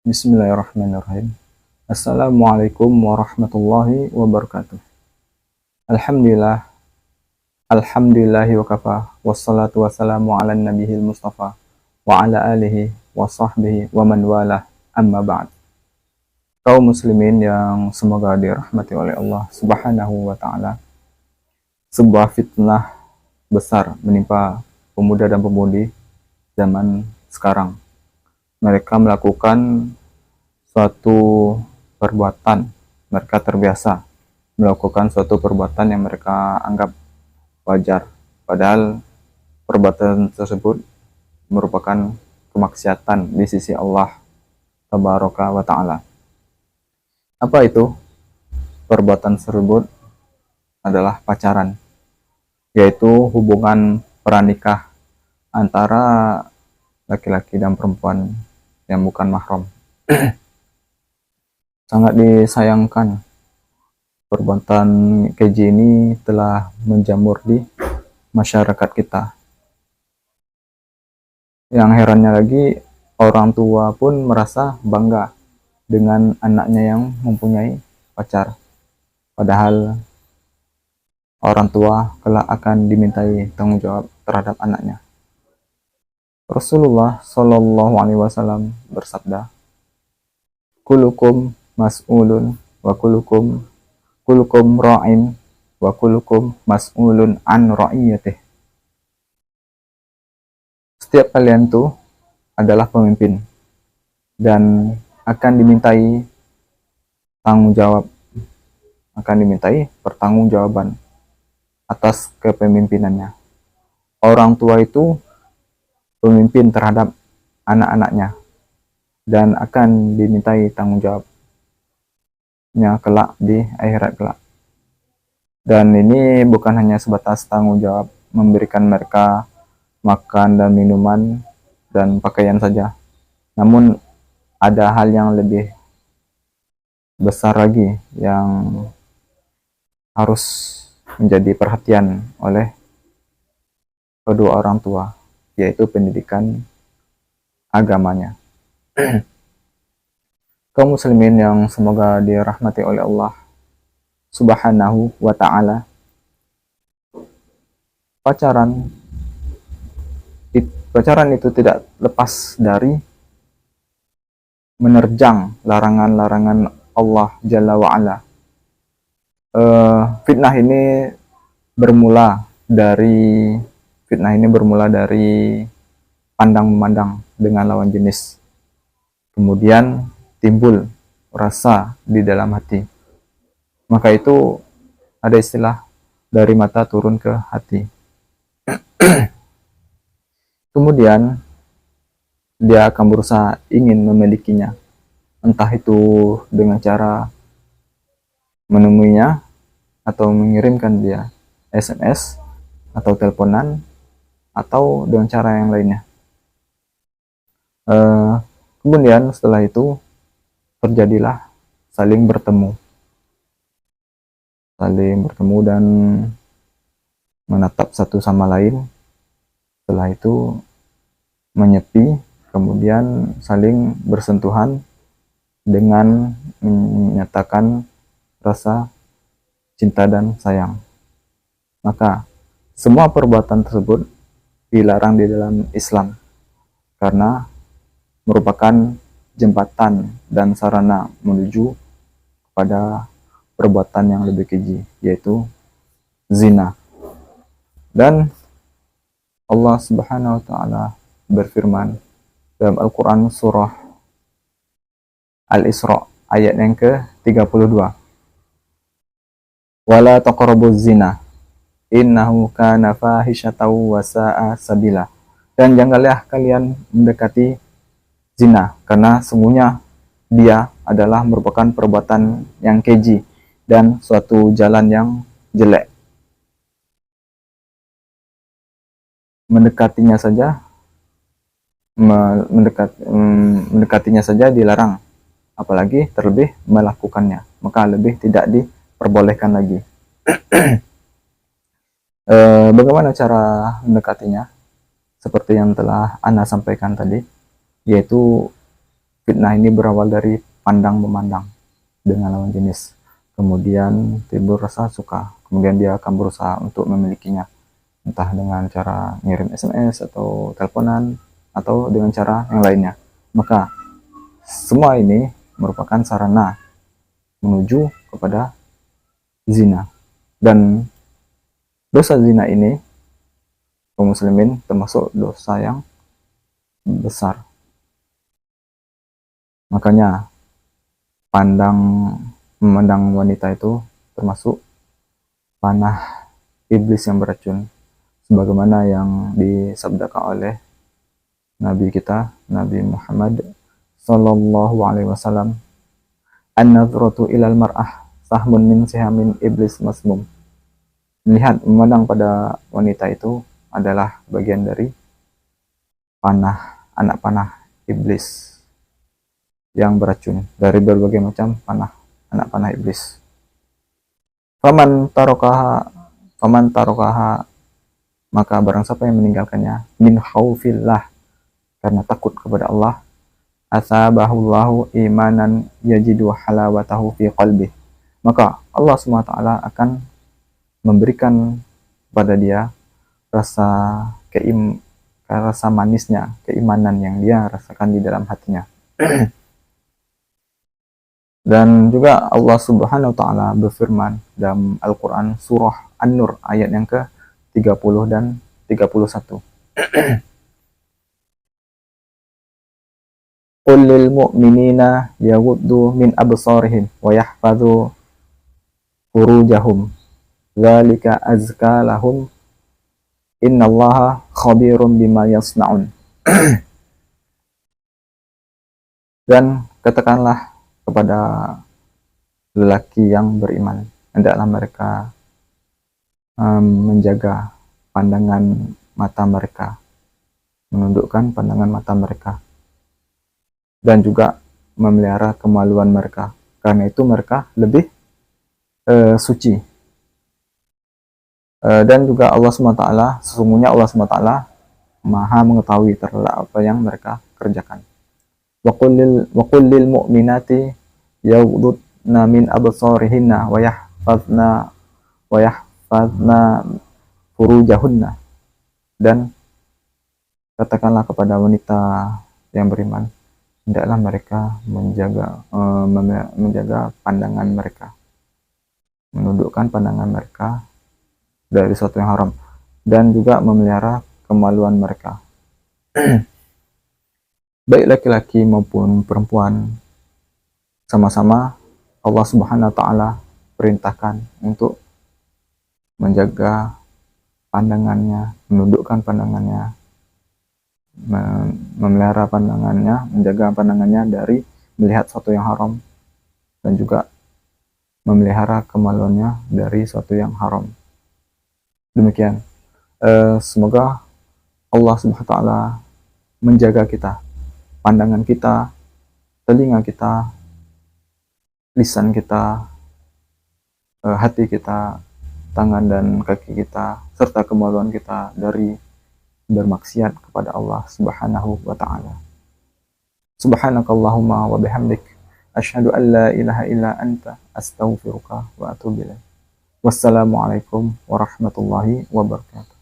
Bismillahirrahmanirrahim. Assalamualaikum warahmatullahi wabarakatuh. Alhamdulillah, alhamdulillahi wa kafa, wassalatu wassalamu ala nabiyil mustafa, wa ala alihi wa sahbihi wa man walah, amma ba'd. Kaum muslimin yang semoga dirahmati oleh Allah subhanahu wa ta'ala, sebuah fitnah besar menimpa pemuda dan pemudi zaman sekarang. Mereka melakukan suatu perbuatan, mereka terbiasa melakukan suatu perbuatan yang mereka anggap wajar, padahal perbuatan tersebut merupakan kemaksiatan di sisi Allah tabaraka wa ta'ala. Apa itu? Perbuatan tersebut adalah pacaran, yaitu hubungan pranikah antara laki-laki dan perempuan yang bukan mahram. Sangat disayangkan, perbuatan keji ini telah menjamur di masyarakat kita. Yang herannya lagi, orang tua pun merasa bangga dengan anaknya yang mempunyai pacar. Padahal orang tua kelak akan dimintai tanggung jawab terhadap anaknya. Rasulullah Shallallahu Alaihi Wasallam bersabda, "Kulukum mas'ulun wa kulukum ra'in wa kulukum mas'ulun an ra'iyatih." Setiap kalian tuh adalah pemimpin dan akan dimintai tanggung jawab, akan dimintai pertanggungjawaban atas kepemimpinannya. Orang tua itu pemimpin terhadap anak-anaknya dan akan dimintai tanggung jawabnya kelak di akhirat kelak. Dan ini bukan hanya sebatas tanggung jawab memberikan mereka makan dan minuman dan pakaian saja, namun ada hal yang lebih besar lagi yang harus menjadi perhatian oleh kedua orang tua, yaitu pendidikan agamanya. Kaum muslimin yang semoga dirahmati oleh Allah subhanahu wa ta'ala, pacaran itu tidak lepas dari menerjang larangan-larangan Allah Jalla wa'ala. Fitnah ini bermula dari pandang memandang dengan lawan jenis. Kemudian timbul rasa di dalam hati. Maka itu ada istilah dari mata turun ke hati. Kemudian dia akan berusaha ingin memilikinya. Entah itu dengan cara menemuinya atau mengirimkan dia SMS atau teleponan atau dengan cara yang lainnya. Kemudian setelah itu terjadilah saling bertemu dan menatap satu sama lain. Setelah itu menyepi, kemudian saling bersentuhan dengan menyatakan rasa cinta dan sayang. Maka semua perbuatan tersebut dilarang di dalam Islam karena merupakan jembatan dan sarana menuju kepada perbuatan yang lebih keji, yaitu zina. Dan Allah Subhanahu wa ta'ala berfirman dalam Al-Quran surah Al-Isra ayat yang ke-32, "Wala taqrabuz zina innahu kana fahisyatan wa sa'a sabila." Dan janganlah kalian mendekati zina, karena sungguhnya dia adalah merupakan perbuatan yang keji dan suatu jalan yang jelek. Mendekatinya saja dilarang, apalagi terlebih melakukannya, maka lebih tidak diperbolehkan lagi. Bagaimana cara mendekatinya? Seperti yang telah Ana sampaikan tadi, yaitu Fitnah ini berawal dari pandang memandang dengan lawan jenis, kemudian timbul rasa suka, kemudian dia akan berusaha untuk memilikinya, entah dengan cara ngirim SMS atau teleponan atau dengan cara yang lainnya. Maka semua ini merupakan sarana menuju kepada zina. Dan dosa zina ini, kaum muslimin, termasuk dosa yang besar. Makanya memandang wanita itu termasuk panah iblis yang beracun, sebagaimana yang disabdakan oleh Nabi kita, Nabi Muhammad Sallallahu Alaihi Wasallam, an-nadhratu ilal mar'ah sahmun min sihamin iblis masmum. Melihat, memandang pada wanita itu adalah bagian dari anak panah iblis yang beracun, dari berbagai macam anak panah iblis. Faman tarokaha, maka barang siapa yang meninggalkannya, min khaufillah, karena takut kepada Allah, asabahullahu imanan yajidu halawatahu fi qalbih, maka Allah SWT akan memberikan pada dia rasa manisnya keimanan yang dia rasakan di dalam hatinya. Dan juga Allah Subhanahu wa taala berfirman dalam Al-Qur'an surah An-Nur ayat yang ke-30 dan 31. Qul lil mu'minina yaghuddu min absarihim wa yahfazu furujahum dzalika azka lahum innallaha khabirum bima yasnaun. Dan katakanlah kepada lelaki yang beriman, hendaklah mereka menjaga pandangan mata mereka, menundukkan pandangan mata mereka, dan juga memelihara kemaluan mereka, karena itu mereka lebih suci. Dan juga Allah SWT, sesungguhnya Allah SWT maha mengetahui terhadap apa yang mereka kerjakan. Wa qul lil mu'minati yaghuddna min absarihinna wa yahfazna furujahunna, dan katakanlah kepada wanita yang beriman, hendaklah mereka menjaga pandangan mereka, menundukkan pandangan mereka dari sesuatu yang haram, dan juga memelihara kemaluan mereka. Baik laki-laki maupun perempuan, sama-sama Allah Subhanahu wa taala perintahkan untuk menjaga pandangannya, menundukkan pandangannya, memelihara pandangannya, menjaga pandangannya dari melihat sesuatu yang haram, dan juga memelihara kemaluannya dari sesuatu yang haram. Demikian. Semoga Allah Subhanahu wa taala menjaga kita, pandangan kita, telinga kita, lisan kita, hati kita, tangan dan kaki kita, serta kemaluan kita dari bermaksiat kepada Allah Subhanahu wa taala. Subhanakallahumma wa bihamdik, asyhadu an la ilaha illa anta, astaghfiruka wa atubu ilaik. Wassalamualaikum warahmatullahi wabarakatuh.